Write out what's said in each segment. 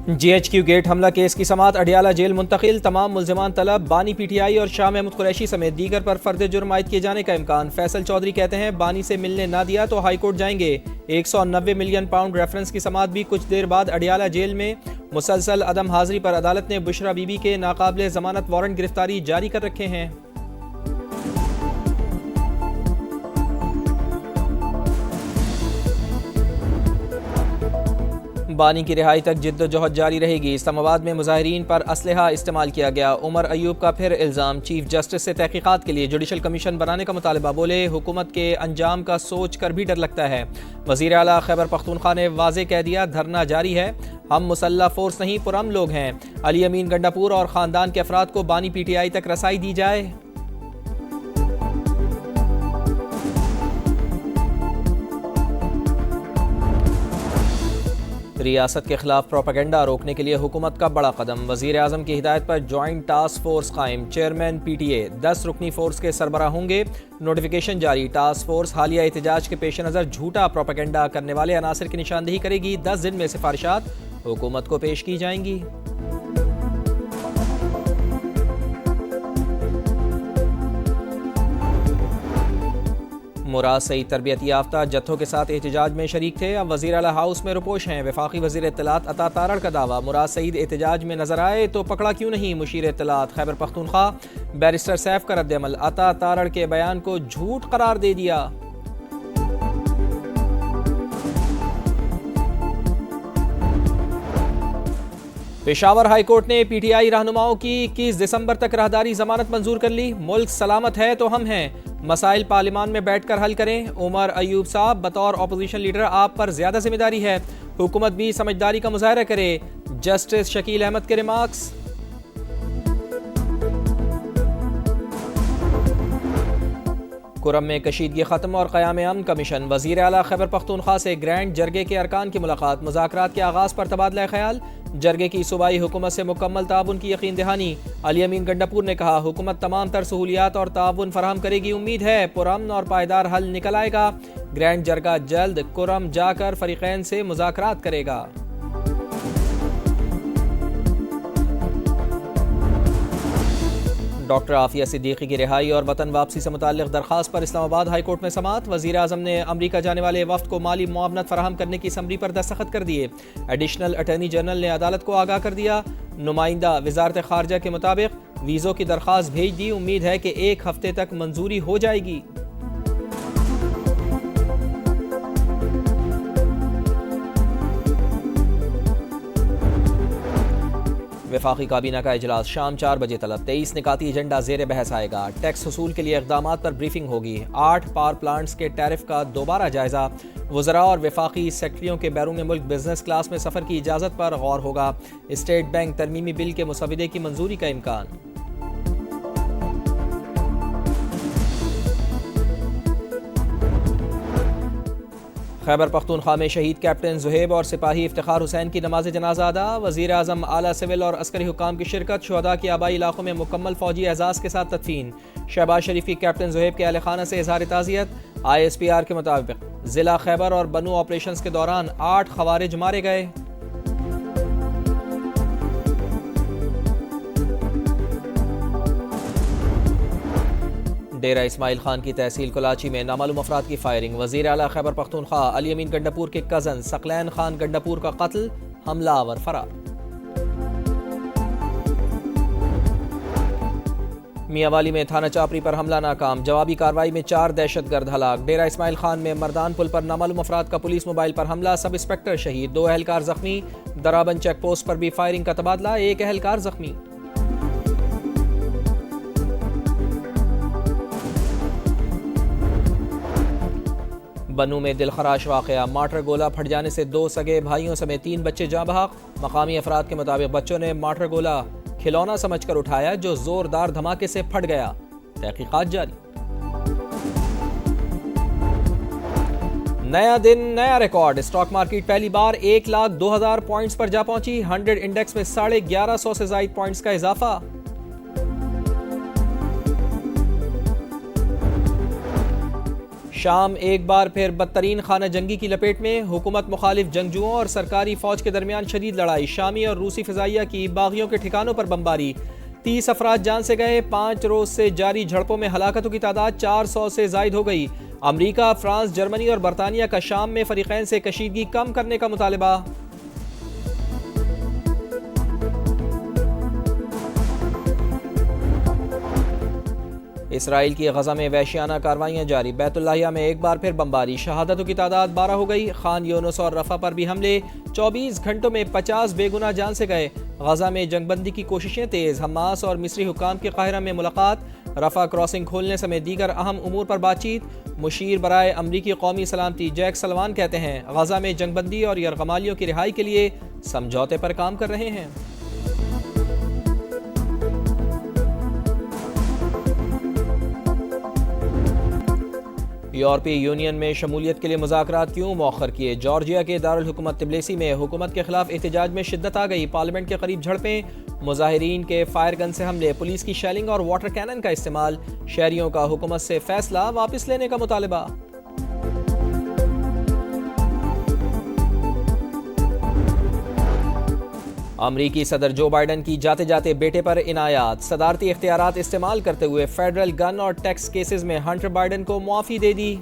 GHQ gate हमला case की समाअत Adiala jail मुंतकिल, तमाम मुल्ज़िमान तलब, बानी PTI और शाह महमूद कुरैशी समेत दीगर पर फर्द जुर्म आयद किए जाने का इम्कान। फैसल चौधरी कहते हैं बानी से मिलने ना दिया तो हाई कोर्ट जाएंगे। 190 मिलियन पाउंड रेफरेंस की समाअत भी कुछ देर बाद अडियाला जेल में। मुसलसल अदम हाजिरी पर अदालत ने बुशरा बीबी के नाकाबिले जमानत वारंट गिरफ्तारी जारी कर रखे हैं। बानी की रिहाई तक जिद्दोजहद जारी रहेगी। इस्लामाबाद में मुजाहिरीन पर असलहा इस्तेमाल किया गया। उमर अयूब का फिर इल्ज़ाम, चीफ जस्टिस से तहकीकात के लिए जुडिशल कमीशन बनाने का मुतालबा। बोले हुकूमत के अंजाम का सोच कर भी डर लगता है। वज़ीर आला खैबर पख्तूनख्वा ने वाज़े कह दिया धरना जारी है, हम मुसल्लह फोर्स नहीं पुरअमन लोग हैं। अली अमीन गंडापुर और ख़ानदान के अफराद को बानी PTI तक रसाई दी जाए। रियासत के खिलाफ प्रोपेगेंडा रोकने के लिए हुकूमत का बड़ा कदम। वज़ीर आज़म की हिदायत पर जॉइंट टास्क फोर्स कायम। चेयरमैन PTA 10 रुकनी फोर्स के सरबराह होंगे। नोटिफिकेशन जारी। टास्क फोर्स हालिया एहतजाज के पेश नज़र झूठा प्रोपेगेंडा करने वाले अनासिर की निशानदेही करेगी। 10 दिन में सिफारिशात हुकूमत को पेश की जाएंगी। मुराद सईद तरबियत याफ्ता जत्थों के साथ एहतजाज में शरीक थे, अब वज़ीर आला हाउस में रुपोश हैं। वफाकी वज़ीर इत्तलात अता तारड़ का दावा, मुराद सईद एहतजाज में नजर आए तो पकड़ा क्यों नहीं। मुशीर इत्तलात खैबर पख्तूनख्वा बैरिस्टर सैफ का रद्द-ए-अमल, अता तारड़ के बयान को झूठ करार दे दिया। पेशावर हाई कोर्ट ने PTI रहनुमाओं की 21 दिसंबर तक राहदारी जमानत मंजूर कर ली। मुल्क सलामत है तो हम हैं, मसाइल पार्लिमान में बैठकर हल करें। उमर अयूब साहब बतौर अपोजिशन लीडर आप पर ज्यादा जिम्मेदारी है, हुकूमत भी समझदारी का मुजाहरा करे। जस्टिस शकील अहमद के रिमार्क्स। कुरम में कशीदगी खत्म और क़याम अमन कमीशन। वज़ीर आला खैबर पख्तूनख्वा से ग्रैंड जरगे के अरकान की मुलाकात। मुज़ाकरात के आगाज़ पर तबादला ख्याल। जरगे की सूबाई हुकूमत से मुकम्मल ताउन की यकीन दहानी। अली अमीन गंडापुर ने कहा हुकूमत तमाम तर सहूलियात और ताउन फराहम करेगी। उम्मीद है पुरअमन और पायदार हल निकल आएगा। ग्रैंड जरगा जल्द कुरम जाकर फरीकैन से मुज़ाकरात करेगा। डॉक्टर आफिया सिद्दीकी की रिहाई और वतन वापसी से मुताल्लिक़ दरख्वास्त पर इस्लामाबाद हाई कोर्ट में समाअत। वज़ीर आज़म ने अमरीका जाने वाले वफ़द को माली मुआवनत फराहम करने की समरी पर दस्तखत कर दिए। एडिशनल अटॉर्नी जनरल ने अदालत को आगाह कर दिया। नुमाइंदा वज़ारत ख़ारजा के मुताबिक वीज़ों की दरख्वास्त भेज दी, उम्मीद है कि 1 हफ्ते तक मंजूरी हो जाएगी। वफाकी काबीना का इजलास शाम 4 बजे तलब। 23 निकाती एजेंडा ज़ेर बहस आएगा। टैक्स वसूल के लिए इक़दामात पर ब्रीफिंग होगी। 8 पावर प्लांट्स के टैरिफ का दोबारा जायजा। वज़रा और वफाकी सेक्रेटरियों के बैरून मुल्क बिजनेस क्लास में सफ़र की इजाज़त पर गौर होगा। स्टेट बैंक तरमीमी बिल के मुसवदे की मंजूरी का इम्कान। खैबर पख्तूनख्वा में शहीद कैप्टन ज़ुहैब और सिपाही इफ्तिखार हुसैन की नमाज जनाजा अदा। वज़ीर आज़म आला सिविल और अस्करी हुकाम की शिरकत। शुहदा के आबाई इलाकों में मुकम्मल फौजी एजाज़ के साथ तदफीन। शहबाज शरीफ की कैप्टन ज़ुहैब के अहल खाना से इज़हार ताज़ियत। ISPR के मुताबिक ज़िला खैबर और बनू ऑपरेशंस के दौरान 8 खवारिज मारे गए। डेरा इस्माइल खान की तहसील कुलाची में नामालूम अफराद की फायरिंग। वज़ीर आला खैबर पख्तूनख्वा अली अमीन गंडापुर के कज़न सकलैन खान गंडापुर का कत्ल, हमलावर फरार। मियांवाली में थाना चापरी पर हमला नाकाम, जवाबी कार्रवाई में 4 दहशतगर्द हलाक। डेरा इस्माइल खान में मर्दान पुल पर नामालूम अफराद का पुलिस मोबाइल पर हमला, सब इंस्पेक्टर शहीद, 2 एहलकार जख्मी। दराबन चेक पोस्ट पर भी फायरिंग का तबादला, 1 एहलकार जख्मी। बनू में दिलखराश वाक़या, मार्टर गोला फट जाने से 2 सगे भाइयों समेत 3 बच्चे जाँ बहक। मकामी अफराद के मुताबिक बच्चों ने मार्टर गोला खिलौना समझकर उठाया जो जोरदार धमाके से फट गया। तहकीकात जारी। नया दिन नया रिकॉर्ड, स्टॉक मार्केट पहली बार 1,02,000 पॉइंट्स पर जा पहुंची। 100 इंडेक्स में 1150 से ज़ायद पॉइंट्स का इजाफा। शाम एक बार फिर बदतरीन खाना जंगी की लपेट में, हुकूमत मुखालिफ जंगजुओं और सरकारी फौज के दरमियान शदीद लड़ाई, शामी और रूसी फिजाइया की बागियों के ठिकानों पर बमबारी, 30 अफराद जान से गए, 5 रोज से जारी झड़पों में हलाकतों की तादाद 400 से जायद हो गई। अमरीका, फ्रांस, जर्मनी और बरतानिया का शाम में फरीकैन से कशीदगी कम करने का मुतालबा। इसराइल की गजा में वहशियाना कार्रवाइयाँ जारी, बैतुल्लाहिया में एक बार फिर बमबारी, शहादतों की तादाद 12 हो गई। खान यूनुस और रफा पर भी हमले, 24 घंटों में 50 बेगुनाह जान से गए। गजा में जंगबंदी की कोशिशें तेज, हमास और मिस्री हुक्काम के काहिरा में मुलाकात, रफा क्रॉसिंग खोलने समेत दीगर अहम उमूर पर बातचीत। मुशीर बराए अमरीकी कौमी सलामती जैक सलवान कहते हैं गजा में जंगबंदी और यरगमालियों की रिहाई के लिए समझौते पर काम कर रहे हैं। यूरोपीय यूनियन में शमूलियत के लिए मुज़ाकरात क्यों मौखर किए, जॉर्जिया के दारुल हुकूमत तिब्लिसी में हुकूमत के खिलाफ एहतजाज में शिद्दत आ गई, पार्लियामेंट के करीब झड़पें, मुजाहिरीन के फायर गन से हमले, पुलिस की शेलिंग और वाटर कैनन का इस्तेमाल, शहरियों का हुकूमत से फैसला वापस लेने का मुतालबा। अमरीकी सदर जो बाइडन की जाते जाते बेटे पर इनायात, सदारती इख्तियारात इस्तेमाल करते हुए फेडरल गन और टैक्स केसेस में हंटर बाइडन को मुआफी दे दी।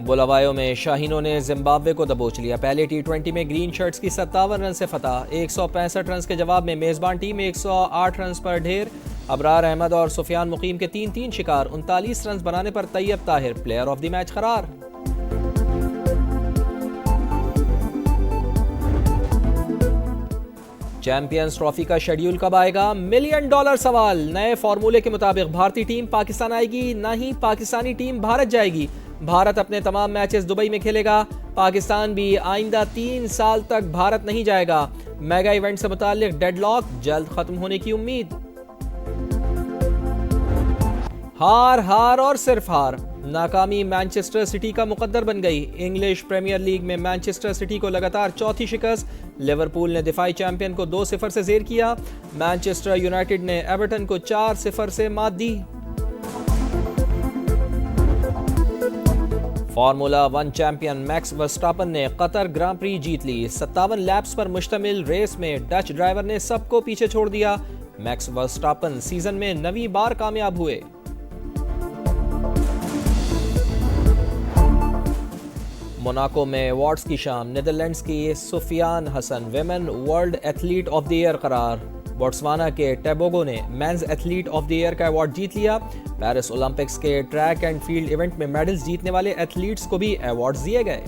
बुलावायो में शाहीनों ने जिम्बाब्वे को दबोच लिया, पहले T20 में ग्रीन शर्ट्स की 57 रन से फतह, 165 रन के जवाब में मेजबान टीम 108 रन पर ढेर। अबरार अहमद और सुफियान मुकीम के 3-3 शिकार, 39 रन बनाने पर Tayyab Tahir player of the match करार। चैंपियंस ट्रॉफी का शेड्यूल कब आएगा, $1 मिलियन सवाल। नए फॉर्मूले के मुताबिक भारतीय टीम पाकिस्तान आएगी, ना ही पाकिस्तानी टीम भारत जाएगी। भारत अपने तमाम मैचेस दुबई में खेलेगा, पाकिस्तान भी आइंदा 3 साल तक भारत नहीं जाएगा। मेगा इवेंट से मुताल्लिक डेडलॉक जल्द खत्म होने की उम्मीद। हार हार और सिर्फ हार, नाकामी मैनचेस्टर सिटी का मुकद्दर बन गई। इंग्लिश प्रीमियर लीग में मैनचेस्टर सिटी को लगातार चौथी शिकस्त, लिवरपूल ने दिफाई चैंपियन को 2-0 से जेर किया। मैनचेस्टर यूनाइटेड ने एवर्टन को 4-0 से मात दी। फार्मूला 1 चैंपियन मैक्स वर्स्टापन ने कतर ग्रां प्री जीत ली। 57 लैप्स पर मुश्तमिल रेस में डच ड्राइवर ने सबको पीछे छोड़ दिया। मैक्स वर्स्टापन सीजन में 9वीं बार कामयाब हुए। मोनाको में अवार्ड्स की शाम, नीदरलैंड्स की Sifan Hassan women world athlete of the year करार। बोट्सवाना के टेबोगो ने men's athlete of the year का अवार्ड जीत लिया। पेरिस ओलंपिक्स के ट्रैक एंड फील्ड इवेंट में मेडल्स जीतने वाले एथलीट्स को भी अवार्ड्स दिए गए।